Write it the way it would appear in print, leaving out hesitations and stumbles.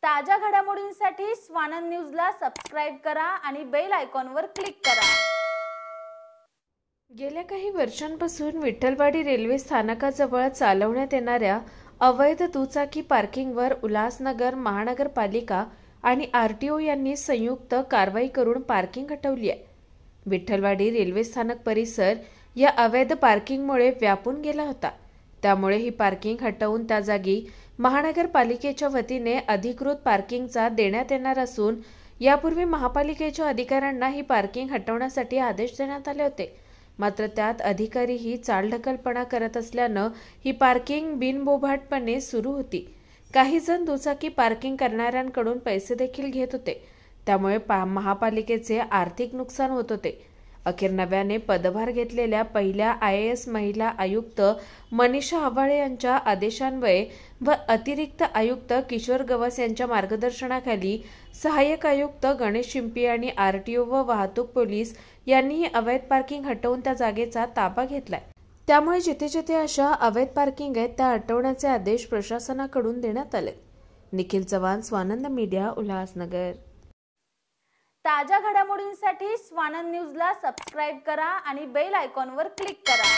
ताज्या घडामोडींसाठी स्वानंद न्यूजला सबस्क्राइब करा आणि बेल आयकॉनवर क्लिक करा। गेल्या काही वर्षांपासून विठ्ठलवाडी रेल्वे स्थानकाजवळ चालवण्यात येणाऱ्या अवैध दुचाकी पार्किंगवर उल्हासनगर महानगरपालिका आणि आरटीओ यांनी संयुक्त कारवाई करून पार्किंग हटवली आहे। विठ्ठलवाडी रेल्वे स्थानक परिसर या अवैध पार्किंगमुळे व्यापून गेला होता। त्यामुळे ही पार्किंग हटवून त्या जागी महानगरपालिकेच्या वतीने अधिकृत पार्किंगचा देण्यात येणार असून यापूर्वी महापालिकेच्या अधिकाऱ्यांना ही पार्किंग हटवण्यासाठी आदेश देण्यात आले होते। मात्र त्यात अधिकारीही चालढकलपणा करत असल्याने ही पार्किंग बिनबोभाटपणे सुरू होती। काही जण दुचाकी पार्किंग करणाऱ्यांकडून पैसे देखील घेत होते, त्यामुळे महापालिकेचे आर्थिक नुकसान होत होते। अखेर नव्याने पदभार घेतलेल्या पहिल्या IAS महिला आयुक्त मनीषा हवाळे यांच्या आदेशान्वये व अतिरिक्त आयुक्त किशोर गवस यांच्या मार्गदर्शनाखाली सहाय्यक आयुक्त गणेश शिंपी आणि आरटीओ व वाहतूक पोलीस यांनी ही अवैध पार्किंग हटवून त्या जागेचा ताबा घेतलाय। त्यामुळे जिथे जिथे अशा अवैध पार्किंग आहेत त्या हटवण्याचे आदेश प्रशासनाकडून देण्यात आले। निखिल चव्हाण, स्वानंद मीडिया, उल्हासनगर। ताज्या घडामोडींसाठी स्वानंद न्यूजला सबस्क्राइब करा आणि बेल आयकॉनवर क्लिक करा।